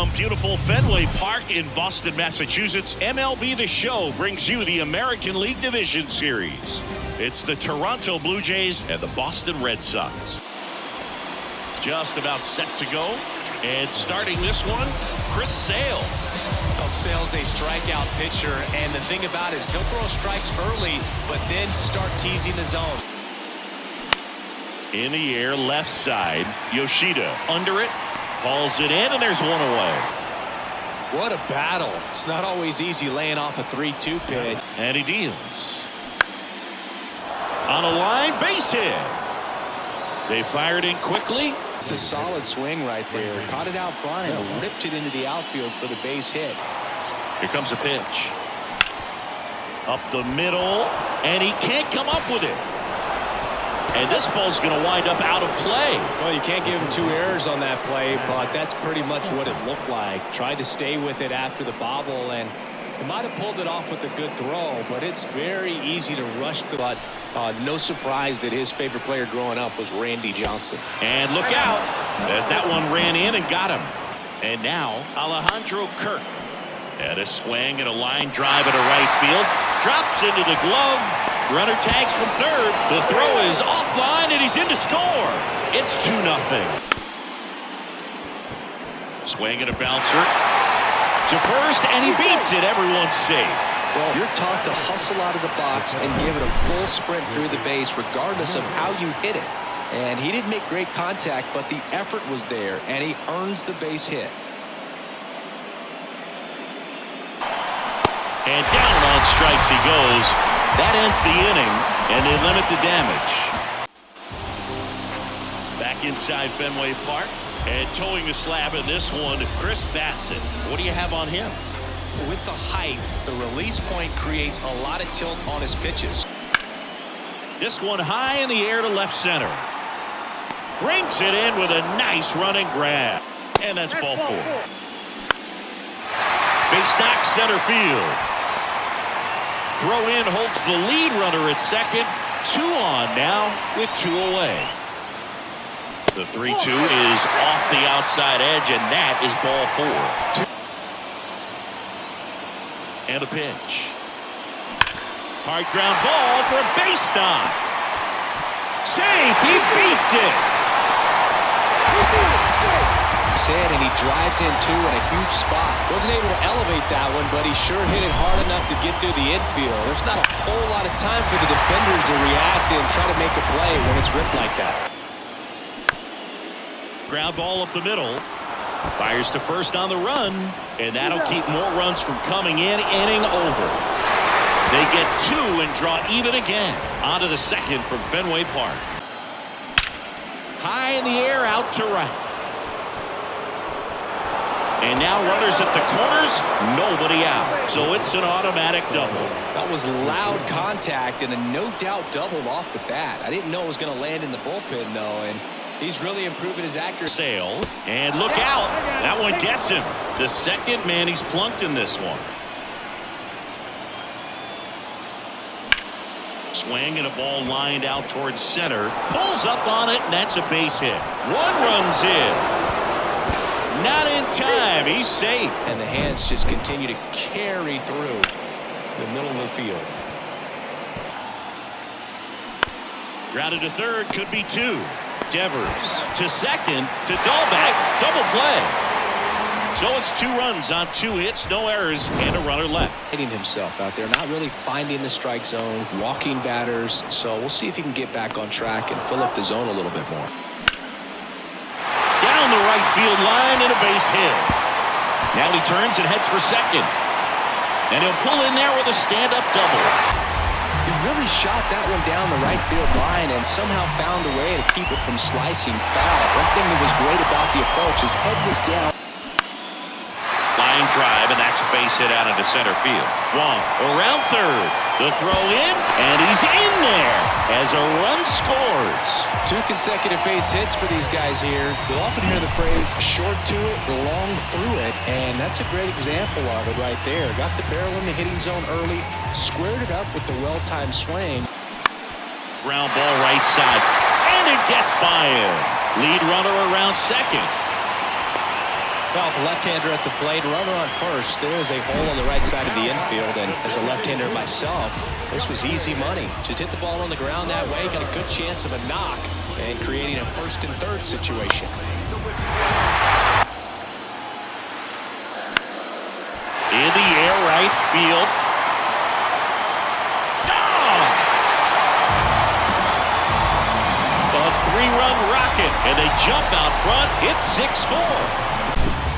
From beautiful Fenway Park in Boston, Massachusetts, MLB The Show brings you the American League Division Series. It's the Toronto Blue Jays and the Boston Red Sox. Just about set to go. And starting this one, Chris Sale. Well, Sale's a strikeout pitcher, and the thing about it is he'll throw strikes early, but then start teasing the zone. In the air, left side, Yoshida under it, hauls it in, and there's one away. What a battle. It's not always easy laying off a 3-2 pitch. And he deals. On a line, base hit. They fired in quickly. It's a solid swing right there. Caught it out front and ripped it into the outfield for the base hit. Here comes a pitch. Up the middle, and he can't come up with it. And this ball's going to wind up out of play. Well, you can't give him 2 errors on that play, but that's pretty much what it looked like. Tried to stay with it after the bobble, and he might have pulled it off with a good throw, but it's very easy to rush the butt. No surprise that his favorite player growing up was Randy Johnson. And look out, as that one ran in and got him. And now Alejandro Kirk. At a swing and a line drive at a right field. Drops into the glove. Runner tags from third. The throw is offline and he's in to score. It's 2-0. Swing and a bouncer to first, and he beats it. Everyone's safe. Well, you're taught to hustle out of the box and give it a full sprint through the base regardless of how you hit it. And he didn't make great contact, but the effort was there, and he earns the base hit. And down on strikes he goes. That ends the inning, and they limit the damage. Back inside Fenway Park, and towing the slab in this one, Chris Bassett. What do you have on him? With the height, the release point creates a lot of tilt on his pitches. This one high in the air to left center. Brings it in with a nice running grab. And that's ball 4. Base knock center field. Throw in holds the lead runner at second. 2 on now with 2 away. The 3-2 is off the outside edge, and that is ball 4. And a pitch. Hard ground ball for a base knock. Safe. He beats it. And he drives in two in a huge spot. Wasn't able to elevate that one, but he sure hit it hard enough to get through the infield. There's not a whole lot of time for the defenders to react and try to make a play when it's ripped like that. Ground ball up the middle. Fires to first on the run, and that'll keep more runs from coming in. Inning over. They get 2 and draw even again. On to the second from Fenway Park. High in the air, out to right. And now runners at the corners, nobody out. So it's an automatic double. That was loud contact and a no-doubt double off the bat. I didn't know it was going to land in the bullpen, though, and he's really improving his accuracy. Sale, and look out. That one gets him. The second man he's plunked in this one. Swing and a ball lined out towards center. Pulls up on it, and that's a base hit. 1 runs in. Not in time. He's safe. And the hands just continue to carry through the middle of the field. Grounded to third, could be 2. Devers to second, to Dahlbeck, double play. So it's 2 runs on 2 hits, no errors, and a runner left. Hitting himself out there, not really finding the strike zone, walking batters. So we'll see if he can get back on track and fill up the zone a little bit more. Down the right field line and a base hit. Now he turns and heads for second. And he'll pull in there with a stand-up double. He really shot that one down the right field line and somehow found a way to keep it from slicing foul. One thing that was great about the approach, his head was down. Line drive, and that's a base hit out into center field. Wong around third. The throw in, and he's in there as a run scores. 2 consecutive base hits for these guys here. You'll often hear the phrase short to it, long through it, and that's a great example of it right there. Got the barrel in the hitting zone early, squared it up with the well-timed swing. Ground ball right side, and it gets by him. Lead runner around second. Well, with a left-hander at the plate, runner on first, there is a hole on the right side of the infield, and as a left-hander myself, this was easy money. Just hit the ball on the ground that way, got a good chance of a knock, and creating a first and third situation. In the air, right field. Gone! A three-run rocket, and they jump out front. It's 6-4.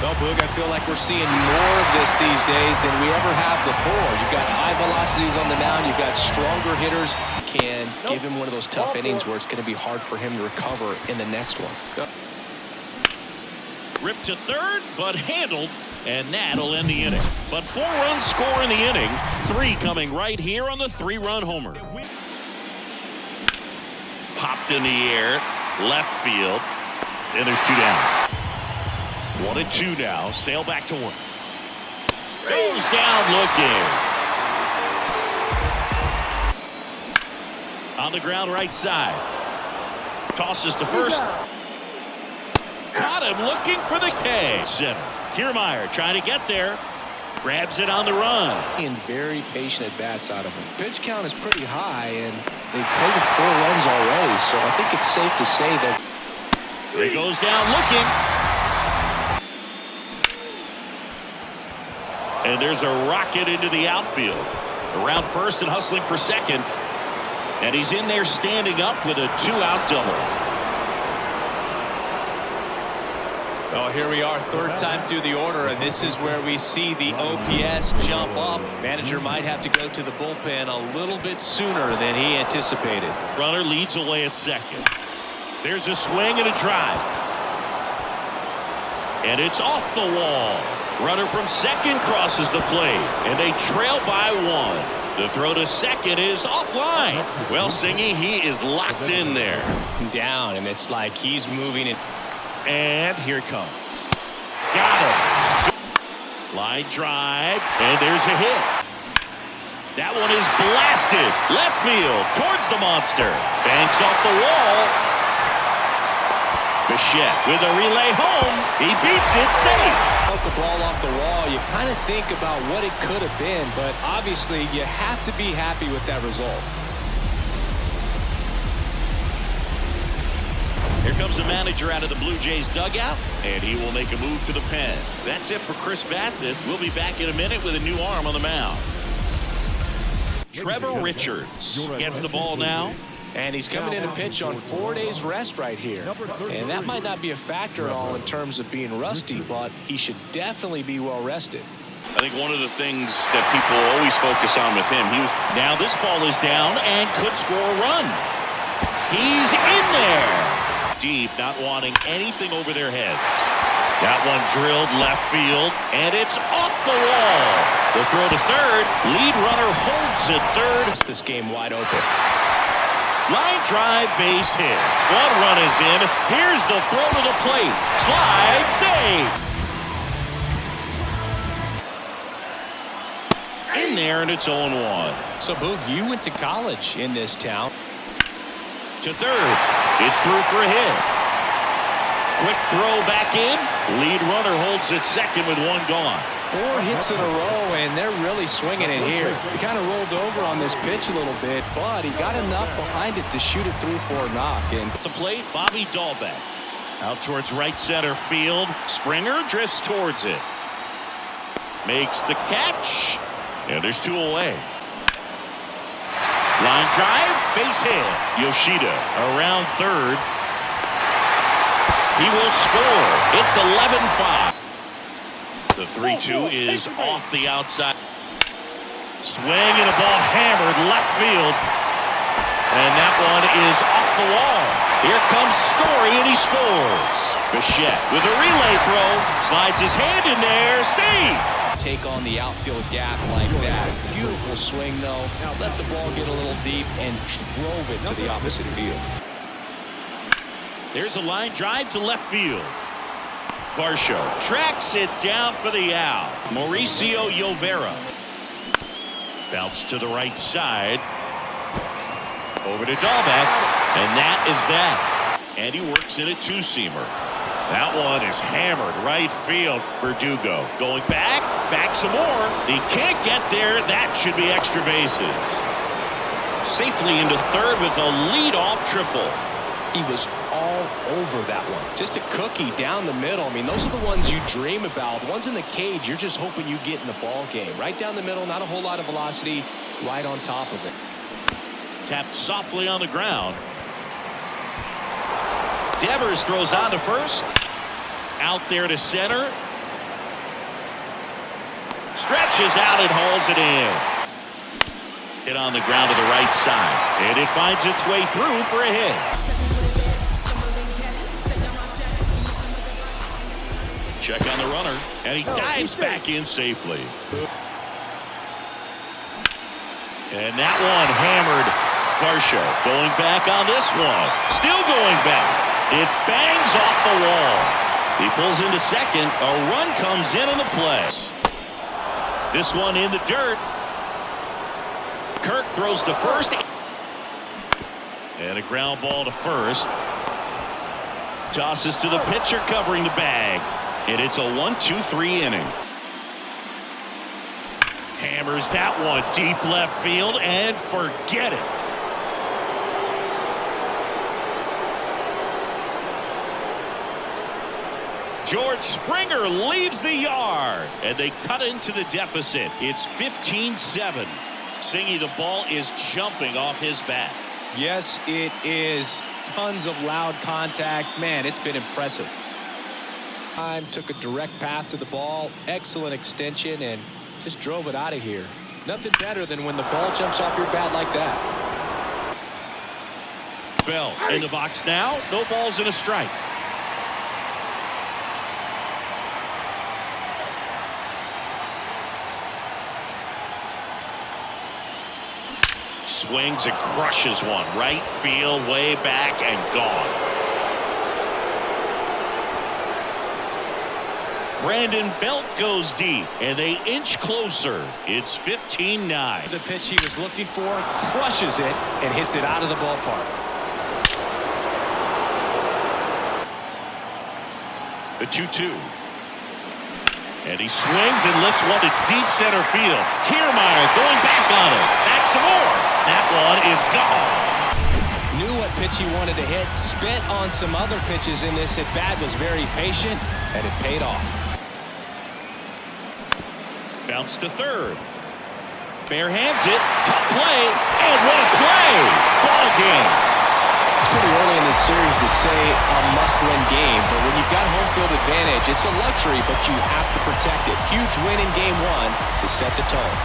Well, Boog, I feel like we're seeing more of this these days than we ever have before. You've got high velocities on the mound. You've got stronger hitters. You can give him one of those tough innings where it's going to be hard for him to recover in the next one. Ripped to third, but handled, and that'll end the inning. But 4-run score in the inning. 3 coming right here on the 3-run homer. Popped in the air, left field, and there's 2 down. 1-2 now. Sail back to work. Goes down looking. On the ground right side. Tosses to first. Got him looking for the K. Center. Kiermaier trying to get there. Grabs it on the run. And very patient at bats out of him. Pitch count is pretty high, and they've played with 4 runs already, so I think it's safe to say that. He goes down looking. And there's a rocket into the outfield. Around first and hustling for second. And he's in there standing up with a 2-out double. Well, here we are, third time through the order, and this is where we see the OPS jump up. Manager might have to go to the bullpen a little bit sooner than he anticipated. Runner leads away at second. There's a swing and a drive. And it's off the wall. Runner from second crosses the plate, and they trail by 1. The throw to second is offline. Well, Singy, he is locked in there. Down, and it's like he's moving it. And here it comes. Got him. Line drive, and there's a hit. That one is blasted. Left field towards the monster. Banks off the wall. Bichette with a relay home. He beats it safe. Poke the ball off the wall. You kind of think about what it could have been, but obviously you have to be happy with that result. Here comes the manager out of the Blue Jays dugout, and he will make a move to the pen. That's it for Chris Bassett. We'll be back in a minute with a new arm on the mound. Trevor Richards gets the ball now. And he's coming in to pitch on 4 days rest right here. And that might not be a factor at all in terms of being rusty, but he should definitely be well rested. I think one of the things that people always focus on with him, now this ball is down and could score a run. He's in there. Deep, not wanting anything over their heads. That one drilled left field, and it's off the wall. The throw to third. Lead runner holds at third. It's this game wide open. Line drive, base hit. 1 run is in. Here's the throw to the plate. Slide, save. In there, and it's 0-1. So, Boog, you went to college in this town. To third. It's through for a hit. Quick throw back in. Lead runner holds at second with 1 gone. 4 hits in a row, and they're really swinging it here. He kind of rolled over on this pitch a little bit, but he got enough behind it to shoot it through for a knock. And at the plate, Bobby Dahlbeck. Out towards right center field. Springer drifts towards it. Makes the catch. And there's 2 away. Line drive, base hit. Yoshida around third. He will score. It's 11-5. The 3-2 is off the outside. Swing and a ball hammered left field. And that one is off the wall. Here comes Story, and he scores. Bichette with a relay throw. Slides his hand in there. Save. Take on the outfield gap like that. Beautiful swing, though. Let the ball get a little deep and drove it to the opposite field. There's a line drive to left field. Varsho tracks it down for the out. Mauricio Llovera. Bounce to the right side. Over to Dahlbeck. And that is that. And he works in a 2-seamer. That one is hammered right field. Verdugo going back some more. He can't get there. That should be extra bases. Safely into third with a leadoff triple. He was all over that one. Just a cookie down the middle. I mean, those are the ones you dream about. Ones in the cage, you're just hoping you get in the ball game. Right down the middle, not a whole lot of velocity, right on top of it. Tapped softly on the ground. Devers throws on to first. Out there to center. Stretches out and hauls it in. Hit on the ground to the right side. And it finds its way through for a hit. Check on the runner. And he dives back in safely. And that one hammered. Varsho going back on this one. Still going back. It bangs off the wall. He pulls into second. A run comes in on the play. This one in the dirt. Kirk throws to first. And a ground ball to first. Tosses to the pitcher covering the bag. And it's a 1-2-3 inning. Hammers that one deep left field and forget it. George Springer leaves the yard, and they cut into the deficit. It's 15-7. Singy, the ball is jumping off his bat. Yes, it is. Tons of loud contact. Man, it's been impressive. Time took a direct path to the ball. Excellent extension, and just drove it out of here. Nothing better than when the ball jumps off your bat like that. Bell in the box now. No balls and a strike. Swings and crushes one. Right field, way back, and gone. Brandon Belt goes deep, and they inch closer. It's 15-9. The pitch he was looking for, crushes it, and hits it out of the ballpark. The 2-2. And he swings and lifts one to deep center field. Kiermaier going back on it. Back some more. That one is gone. Knew what pitch he wanted to hit. Spent on some other pitches in this at-bat. Was very patient, and it paid off. Bounce to third. Bare hands it. Tough play. And what a play. Ball game. It's pretty early in this series to say a must-win game, but when you've got home field advantage, it's a luxury, but you have to protect it. Huge win in game one to set the tone.